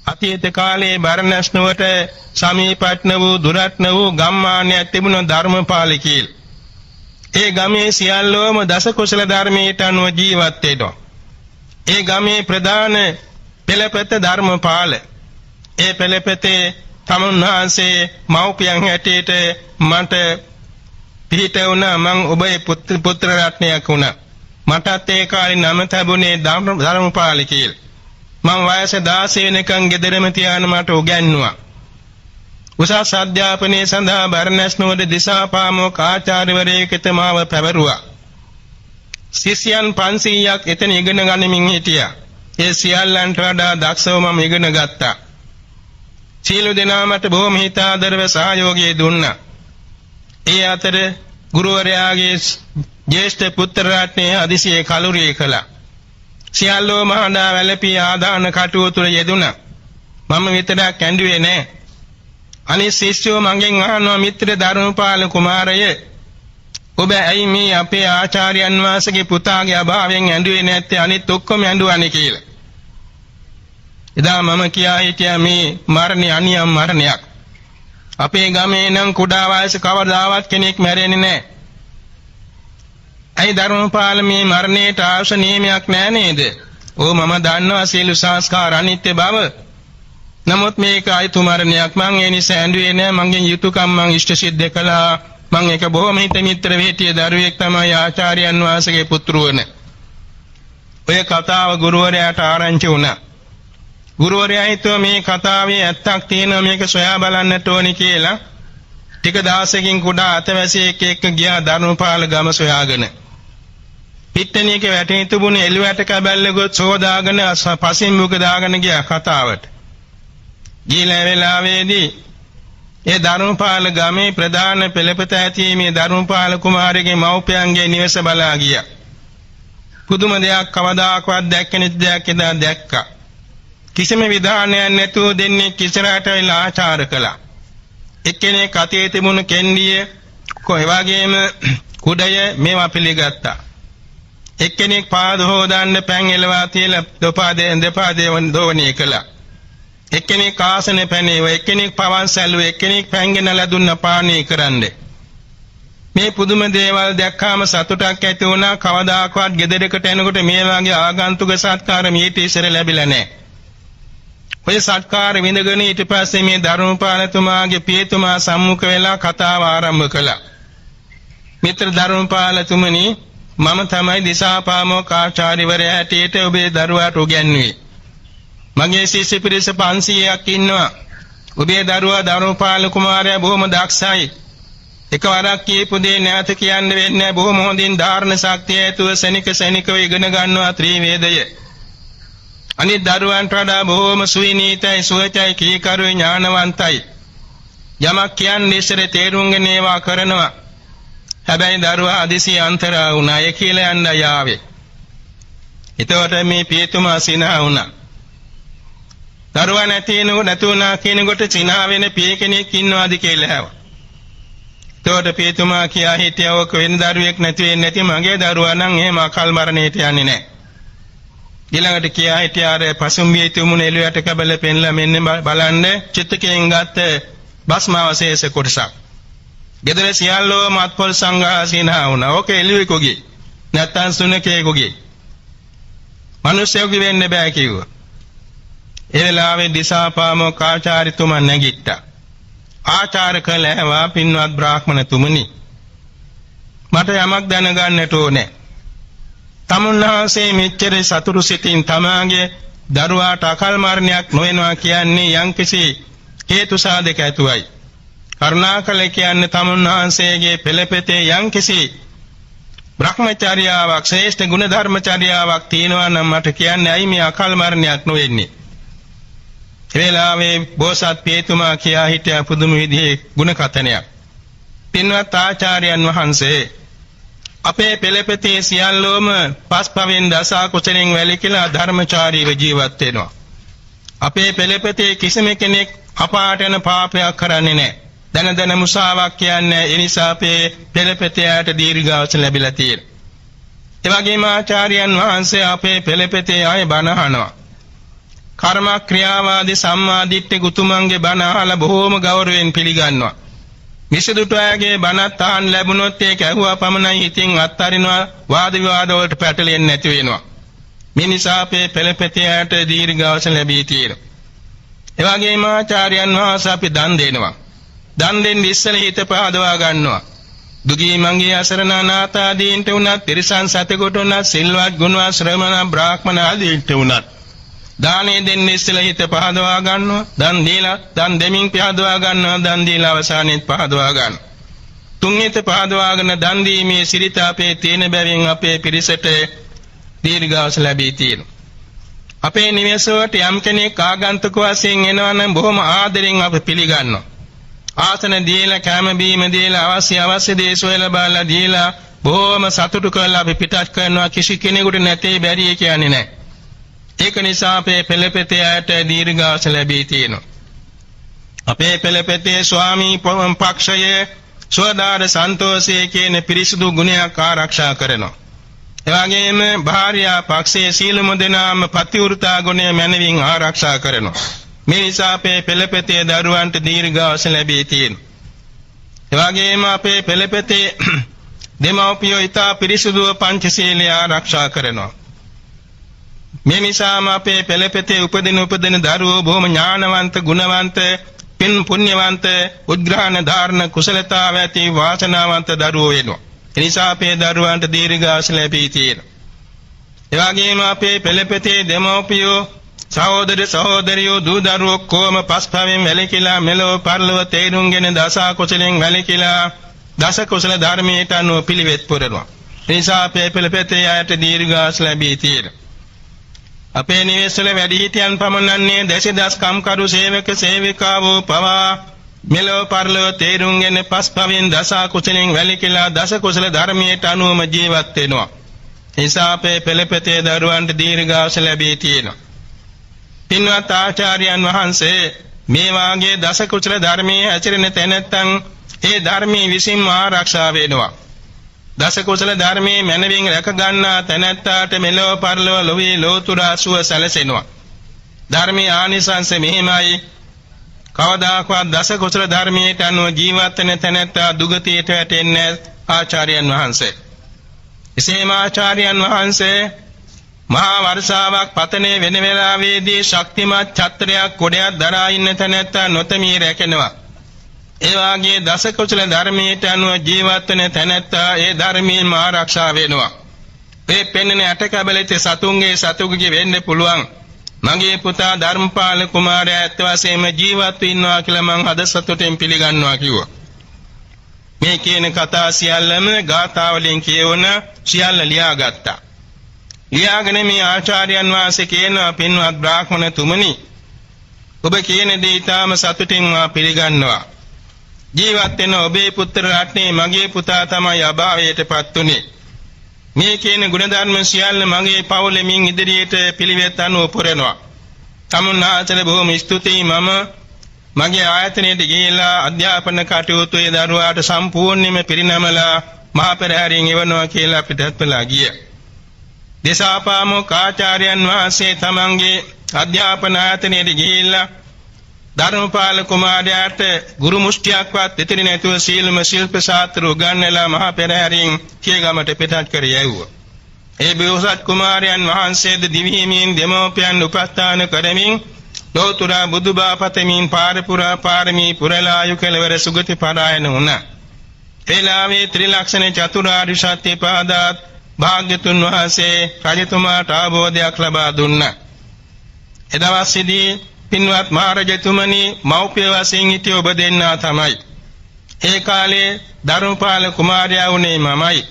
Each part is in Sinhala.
අතීත කාලයේ බරණැස් නුවරට සමීපත්න වූ දුරත්න වූ ගම්මානයක් තිබුණ ධර්මපාල කියලා. ඒ ගමේ සියල්ලෝම දස කුසල ධර්මයට අනුව ජීවත් වෙනවා. ඒ ගමේ ප්‍රධාන පෙළපත ධර්මපාල. ඒ පෙළපතේ තමුන්වහන්සේ මව්පියන් හැටියට මට පිහිට වුණා. මං ඔබේ පුත්‍ර රත්නයක් වුණා. මටත් ඒ කාලේ නම ලැබුණේ ධර්මපාල කියලා. මම වයස 16 වෙනකන් ගෙදරම තියාන මට උගන්වුවා. උසස් අධ්‍යාපනයේ සඳහා බරණැස් නුවර දිසාපාමොක් ආචාර්යවරයෙකුට මාව පැවරුවා. ශිෂ්‍යයන් 500ක් එතන ඉගෙන ගනිමින් හිටියා. ඒ සියල්ලන්ට වඩා දක්ෂව මම ඉගෙන ගත්තා. සීල දෙනා මට බොහොම හිතාදරව සහයෝගය දුන්නා. ඒ අතර ගුරුවරයාගේ ජේෂ්ඨ පුත්‍ර රත්නයේ අධිසියේ කලුරිය කළා. සියල්ලෝ මහඬා වැළපී ආදාන කටයුතු යෙදුණා. මම විතරක් ඇඬුවේ නැහැ. අනිත් ශිෂ්‍යෝ මගෙන් අහනවා මිත්‍ර ධර්මපාල කුමාරය ඔබ ඇයි මේ අපේ ආචාර්යයන් වහන්සේගේ පුතාගේ අභාවයෙන් ඇඬුවේ නැත්තේ අනිත් ඔක්කොම ඇඬුවානේ කියලා. එදා මම කියා හිටියා මේ මරණය අනියම් මරණයක්. අපේ ගමේ නම් කුඩා වයසේ කවදාවත් කෙනෙක් මැරෙන්නේ නැහැ. ඇයි ධර්මපාල මේ මරණයට අවශ්‍ය නියමයක් නැහැ නේද? ඕ මම දන්නවා සියලු සංස්කාර අනිත්‍ය බව. නමුත් මේක අයිතු මරණයක්. මං ඒ නිසා ඇඬුවේ නැහැ. මගේ යුතුයකම් මං ඉෂ්ට සිද්ධ කළා. මං එක බොහොම හිත මිත්‍ර වේටිය දරුවෙක් තමයි ආචාර්යයන් වහන්සේගේ පුත්‍රවන. ඔය කතාව ගුරුවරයාට ආරංචි වුණා. ගුරුවරයා හිතුවා මේ කතාවේ ඇත්තක් තියෙනවා මේක සොයා බලන්නට ඕනි කියලා. ටික දවසකින් කුඩා අතවැසියෙක් එක්ක ගියා ධර්මපාල ගම සොයාගෙන. පිට්ටනියක වැටෙන තිබුණේ එළුවට කැබැල්ල ගොත් සෝදාගෙන පසින් මුක දාගෙන ගියා කතාවට. ගිහිලා වෙලාවේදී ඒ ධර්මපාල ගමේ ප්‍රධාන පෙළපත ඇති මේ ධර්මපාල කුමාරගේ මව්පියන්ගේ නිවස බලා ගියා. පුදුම දෙයක් කවදාකවත් දැක්ක නැති දෙයක් එදා දැක්කා. කිසිම විධානයක් නැතුව දෙන්නේ කිසරට වෙලා ආචාර කළා. එක්කෙනෙක් අතේ තිබුණු කෙන්ඩිය කොයි වගේම කුඩය මේවා පිළිගත්තා. එක්කෙනෙක් පාද හොදන්න පැන් එලවා තියලා දෙපාදේ දෝවණී කළා. එක්කෙනෙක් ආසනේ පැනේව, එක්කෙනෙක් පවන් සැලුව, එක්කෙනෙක් පැන්ගෙනලා දුන්න පානීය කරන්න. මේ පුදුම දේවල් දැක්කාම සතුටක් ඇති වුණා. කවදාකවත් ගෙදරකට එනකොට මේ වගේ ආගන්තුක සත්කාර මීට ඉස්සර ලැබිලා නැහැ. ඔය සත්කාර විඳගෙන ඊට පස්සේ මේ ධර්මපාලතුමාගේ පියතුමා සම්මුඛ වෙලා කතාව ආරම්භ කළා. මිත්‍ර ධර්මපාලතුමනි, මම තමයි දිසාපාමොක් ආචාර්යවරයා හැටියට ඔබේ දරුවාට උගන්වුවේ. මගේ ශිෂ්‍ය පිරිස 500ක් ඉන්නවා. ඔබේ දරුවා ධර්මපාල කුමාරයා බොහොම දක්ෂයි. එකවරක් කියපු දේ නැවත කියන්න වෙන්නේ නැහැ. බොහොම හොඳින් ධාරණ ශක්තිය ඇතුව සෙනිකව ඉගෙන ගන්නවා ත්‍රිවේදය. අනිත් දරුවන්ට වඩා බොහොම සුවිනීතයි, සුවචයි, කීකරුයි, ඥානවන්තයි. යමක් කියන්නේ ඉස්සර තේරුම්ගෙන ඒවා කරනවා. හැබැයි දරුවා අදිසි අන්තරා වුණා. ඒ කියලා යන්න යාවේ. එතකොට මේ පියතුමා සිනහ වුණා. දරුවා නැතුණා කියනකොට සිනහ වෙන පිය කෙනෙක් ඉන්නවාද කියලා ඇහුවා. එතකොට පියතුමා කියා හිටියා ඔක වෙන දරුවෙක් නැති වෙන්නේ නැති මගේ දරුවා නම් එහෙම අකල් මරණයට යන්නේ නැහැ. ඊළඟට කියා හිටියා අර පසුම්බියේ තුමුණ එළුවට කබල පෙන්ලා මෙන්න බලන්න චිත්තකයෙන් ගත්ත භස්මාවශේෂ කොටසක්. ගෙදර සියල්ලෝ මත්පොල් සංඝාසීනහ වුණා. ඕක එළුවෙකුගේ නැත්තම් සුනකයෙකුගේ. මිනිස්සුෙකුගේ වෙන්න බෑ කිව්වා. ඒ වෙලාවේ දිසාපාමොක් ආචාර්යතුමා නැගිට්ටා. ආචාර කළේවා පින්වත් බ්‍රාහ්මණතුමනි, මට යමක් දැනගන්නට ඕනේ. තමුන්වහන්සේ මෙච්චර සතුරු සිතින් තමාගේ දරුවාට අකල් මරණයක් නොවෙනවා කියන්නේ යම්කිසි හේතු සාධක ඇතුවයි. කරුණාකර කියන්නේ තමුන්වහන්සේගේ පෙළපතේ යම්කිසි බ්‍රහ්මචර්යාවක්, ශ්‍රේෂ්ඨ ගුණ ධර්මචර්යාවක් තියෙනවා නම් මට කියන්නේ ඇයි මේ අකල් මරණයක් නොවෙන්නේ? වෙලාවේ බෝසත් පියතුමා කියා හිටියා පුදුම විදිහේ ගුණ කතනයක්. පින්වත් ආචාර්යයන් වහන්සේ, අපේ පෙළපතේ සියල්ලෝම පස්පවෙන් දස කුසලෙන් වැළකීලා ධර්මචාරීව ජීවත් වෙනවා. අපේ පෙළපතේ කිසිම කෙනෙක් අපාට යන පාපයක් කරන්නේ නැහැ. දන මුසාවක් කියන්නේ ඒ නිසා අපේ පෙළපතේට දීර්ඝායුෂ ලැබිලා තියෙනවා. ඒ වගේම ආචාර්යයන් වහන්සේ අපේ පෙළපතේ ආයේ බණ අහනවා. කර්ම ක්‍රියාවාදී සම්මාදිට්ඨික උතුමන්ගේ බණ අහලා බොහෝම ගෞරවයෙන් පිළිගන්නවා. මිසදුට අයගේ බණත් අහන් ලැබුණොත් ඒක ඇහුවා පමණයි හිතින් අත්හරිනවා, වාද විවාද වලට පැටලෙන්නේ නැති වෙනවා. මේ නිසා අපේ පෙළපෙතියට දීර්ඝාස ලැබී තියෙනවා. ඒ වගේම ආචාර්යයන් වහන්සේ අපි දන් දෙනවා. දන් දෙන්න ඉස්සෙල්ලා හිත පහදවා ගන්නවා. දුගී මංගී අසරණ අනාථ ආදීන්ට උනත්, තිරිසන් සතෙකුට උනත්, සිල්වත් ගුණවත් ශ්‍රමණ බ්‍රාහ්මණ ආදීන්ට උනත් දානේ දෙන්න ඉස්සෙල්ලා හිත පහදවා ගන්නවා. දන් දීලා, දන් දෙමින් පහදවා ගන්නවා. දන් දීලා අවසානයේත් පහදවා ගන්නවා. තුන් හිත පහදවාගෙන දන් දීමේ සිරිත අපේ තියෙන බැවින් අපේ පිරිසට දීර්ඝාස ලැබී තියෙනවා. අපේ නිවසේට යම් කෙනෙක් ආගන්තුක වශයෙන් එනවා නම් බොහොම ආදරෙන් අපි පිළිගන්නවා. ආසන දීලා, කැම බීම දීලා, අවශ්‍ය දේ සොයලා බලලා දීලා බොහොම සතුටු කරලා අපි පිටත් කරනවා. කිසි කෙනෙකුට නැtei බැරි කියන්නේ නැහැ. ඒක නිසා අපේ පෙළපෙතේට දීර්ඝාස ලැබී තියෙනවා. අපේ පෙළපෙතේ ස්වාමී පක්ෂයේ සෝදාර සන්තෝෂයේ කියන පිරිසුදු ගුණයක් ආරක්ෂා කරනවා. එවැගේම භාර්යා පක්ෂයේ සීලම දෙනාම පතිවෘතා ගුණය මැනවින් ආරක්ෂා කරනවා. මේ නිසා අපේ පෙළපෙතේ දරුවන්ට දීර්ඝාස ලැබී තියෙනවා. එවැගේම අපේ පෙළපෙතේ දෙමව්පියෝ ඊතා පිරිසුදුව පංචශීලය ආරක්ෂා කරනවා. මේ නිසාම අපේ පෙළපෙතේ උපදින දරුවෝ බොහොම ඥානවන්ත, ගුණවන්ත, පින් පුණ්‍යවන්ත, උද්ග්‍රහණ ධාරණ කුසලතාව ඇති වාසනාවන්ත දරුවෝ වෙනවා. ඒ නිසා අපේ දරුවන්ට දීර්ඝාස ලැබී තියෙනවා. ඒ වගේම අපේ පෙළපෙතේ දෙමව්පියෝ, සහෝදර සහෝදරියෝ, දූ දරුවෝ කොම පස්පවෙන් වැළකීලා මෙලොව පරලොව තේරුම්ගෙන දස කුසලෙන් වැළකීලා දස කුසල ධර්මයට අනුව පිළිවෙත් පුරනවා. ඒ නිසා අපේ පෙළපෙතේ අයට දීර්ඝාස ලැබී තියෙනවා. අපේ නිවෙස්වල වැඩිහිටියන් පමණන්නේ දසදස් කම්කරු සේවක සේවිකාවෝ පවා මෙලොව පරලොව තේරුම්ගෙන පස්පවෙන් දස කුසලෙන් වැළකීලා දස කුසල ධර්මයට අනුවම ජීවත් වෙනවා. ඒ නිසා අපේ පෙළපෙතේ දරුවන්ට දීර්ඝාස ලැබී තියෙනවා. පින්වත් ආචාර්යයන් වහන්සේ මේ වාගේ දස කුසල ධර්මයේ හැසිරෙන තැනැත්තන් ඒ ධර්මයේ විසින්ම ආරක්ෂා වෙනවා. දස කුසල ධර්මයේ මනවින් රැක ගන්නා තැනැත්තාට මෙලොව පරලොව ලොවේ ලෝතුරා සුව සැලසෙනවා. ධර්මයේ ආනිසංස මෙහිමයි. කවදාකවත් දස කුසල ධර්මයට අනුව ජීවත් වෙන තැනැත්තා දුගතියට වැටෙන්නේ ආචාර්යයන් වහන්සේ. එසේම ආචාර්යයන් වහන්සේ මහා වර්ෂාවක් පතනේ වෙන වෙලාවේදී ශක්තිමත් ඡත්‍රයක් කොඩයක් දරා ඉන්න තැනැත්තා නොතමී රැකෙනවා. ඒ වාගේ දස කුසල ධර්මයට අනුව ජීවත් වෙන තැනැත්තා ඒ ධර්මයෙන් ආරක්ෂා වෙනවා. මේ පෙන්වන ඇටකැබලෙත් සතුන්ගේ සතුගේ වෙන්න පුළුවන්. මගේ පුතා ධර්මපාල කුමාරයා ඇත්ත වශයෙන්ම ජීවත් වෙනවා කියලා මං අද සතුටෙන් පිළිගන්නවා කිව්වා. මේ කියන කතා සියල්ලම ගාථා වලින් කියවන සියල්ල ලියාගත්තා. ලියාගෙන මේ ආචාර්යයන් වහන්සේ කියන පින්වත් බ්‍රාහ්මණ තුමනි, ඔබ කියන දේ ඊටාම සතුටින් මා පිළිගන්නවා. ජීවත් වෙන ඔබේ පුත්‍ර රත්නේ මගේ පුතා තමයි අභාවයටපත් උනේ. මේ කියන ගුණධර්ම සියල්ල මගේ පවුලේ මින් ඉදිරියට පිළිවෙත් අනුව පුරනවා. තමුන්නාචර බොහොම ස්තුතියි. මම මගේ ආයතනයට ගිහිලා අධ්‍යාපන කටයුතු ඒ දරුවාට සම්පූර්ණයෙන්ම පිරිනමලා මහ පෙරහැරින් එවනවා කියලා පිටත් වෙලා ගියා. දේශාපාමොක් ආචාර්යයන් වහන්සේ තමන්ගේ අධ්‍යාපන ආයතනයට ගිහිල්ලා ධර්මපාල කුමාරයාට ගුරු මුෂ්ටියක්වත් ඉතිරි නැතුව සීලම ශිල්ප ශාස්ත්‍ර උගන්වලා මහ පෙරහැරින් කියගමට පිටත් කර යැවුවා. ඒ බෝසත් කුමාරයන් වහන්සේද දිවිහිමින් දෙමෝපියන් උපස්ථාන කරමින් ලෝතර බුදුබා පතමින් පාරපුරා පාරමී පුරලායු කෙලවර සුගති පරායන වුණා. එලාවේ ත්‍රිලක්ෂණ චතුරාර්ය සත්‍ය පාදාත් භාග්‍යතුන් වහන්සේ රජතුමාට ආභෝධයක් ලබා දුන්නා. එදවසේදී පින්වත් මහරජතුමනි මෞපිය වශයෙන් සිටි ඔබ දෙන්නා තමයි. ඒ කාලේ ධර්මපාල කුමාරයා වුණේ මමයි.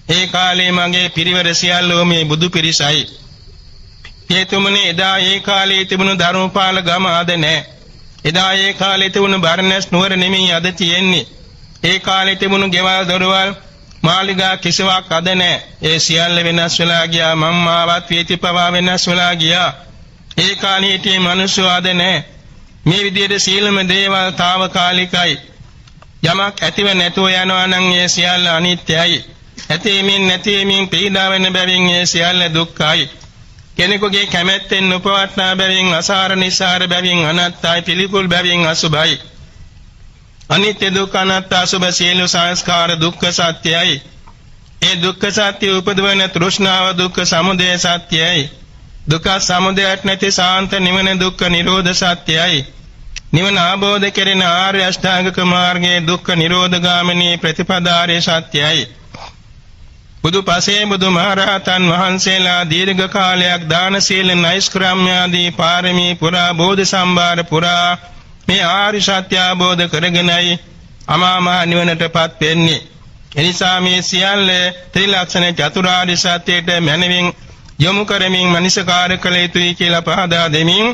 ඒ කාලේ මගේ පිරිවර සියල්ලෝ මේ බුදු පිරිසයි. හේතුමනේ එදා ඒ කාලේ තිබුණු ධර්මපාල ගම අද නැහැ. එදා ඒ කාලේ තිබුණු බර්ණස් නුවර නෙමෙයි අද තියෙන්නේ. ඒ කාලේ තිබුණු ගෙවල් දොරවල් මාලිගා කිසිවක් අද නැහැ. ඒ සියල්ල වෙනස් වෙලා ගියා. මම්මාවත් වේතිපවා වෙනස් වෙලා ගියා. ඒ කාලේ හිටියේ මිනිස්සු අද නැහැ. මේ විදිහට සීලම දේවල් తాවකාලිකයි. යමක් ඇතිව නැතුව යනවා නම් ඒ සියල්ල අනිත්‍යයි. ඇතීමින් නැතිවීමින් පීඩා වෙන බැවින් ඒ සියල්ල දුක්ඛයි. කෙනෙකුගේ කැමැත්තෙන් උපවට්නා බැවින් අසාර නිසාර බැවින් අනත්තයි පිළිකුල් බැවින් අසුභයි. අනිත්‍ය දුක්ඛ අනාත්ම අසුභ සියලු සංස්කාර දුක්ඛ සත්‍යයි. ඒ දුක්ඛ සත්‍ය උපදවන තෘෂ්ණාව දුක්ඛ සමුදය සත්‍යයි. දුක්ඛ සමුදයට නැති සාන්ත නිවන දුක්ඛ නිරෝධ සත්‍යයි. නිවන ආબોධ කෙරෙන ආර්ය අෂ්ටාංගික මාර්ගයේ දුක්ඛ නිරෝධ ගාමිනී ප්‍රතිපදාරේ සත්‍යයි. බුදු පසේ බුදු මහරහතන් වහන්සේලා දීර්ඝ කාලයක් දාන සීල නෛෂ්ක්‍රම්‍ය ආදී පාරමී පුරා බෝධි සම්භාර පුරා මේ ආර්ය සත්‍ය අවබෝධ කරගෙනයි අමා මහ නිවනටපත් වෙන්නේ. එනිසා මේ සියල්ල ත්‍රිලක්ෂණ චතුරාර්ය සත්‍යයට මනමින් යොමු කරමින් මනසකාර කළ යුතුයි කියලා පහදා දෙමින්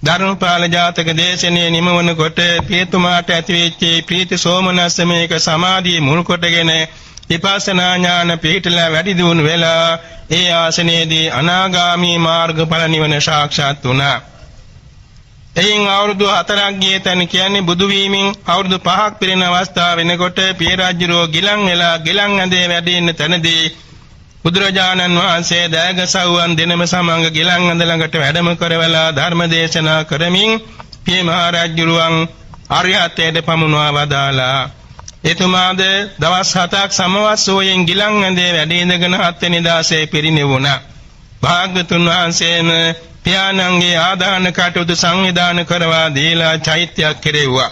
ධර්මපාල ජාතක දේශනේ නිමවන කොට පියතුමාට ඇතිවෙච්ච ප්‍රීති සෝමනස්සමේක සමාධිය මුල් කොටගෙන විපස්සනා ඥාන පිහිටලා වැඩි දියුණු වෙලා ඒ ආසනයේදී අනාගාමී මාර්ගඵල නිවන සාක්ෂාත් වුණා. එයින් අවුරුදු 4ක් ගිය තැන කියන්නේ බුදු වීමෙන් අවුරුදු 5ක් පිරෙන අවස්ථාව වෙනකොට පිය රජුරෝ ගිලන් වෙලා ගිලන් ඇඳේ වැඩ ඉන්න තැනදී බුදුරජාණන් වහන්සේ දයගසව්වන් දෙනම සමංග ගිලන් ඇඳ ළඟට වැඩම කරවලා ධර්ම දේශනා කරමින් පිය මහ රජුරුවන් අරිහත්ත්වයට පමුණවා වදාලා. එතුමාද දවස් 7ක් සමවස්සෝයෙන් ගිලන් ඇඳේ වැඩ ඉඳගෙන 7 වෙනි දාසේ පිරිනිවුණා. භාග්‍යතුන් වහන්සේම පියාණන්ගේ ආදාන කටයුතු සංවිධානය කරවා දීලා චෛත්‍යයක් කෙරෙව්වා.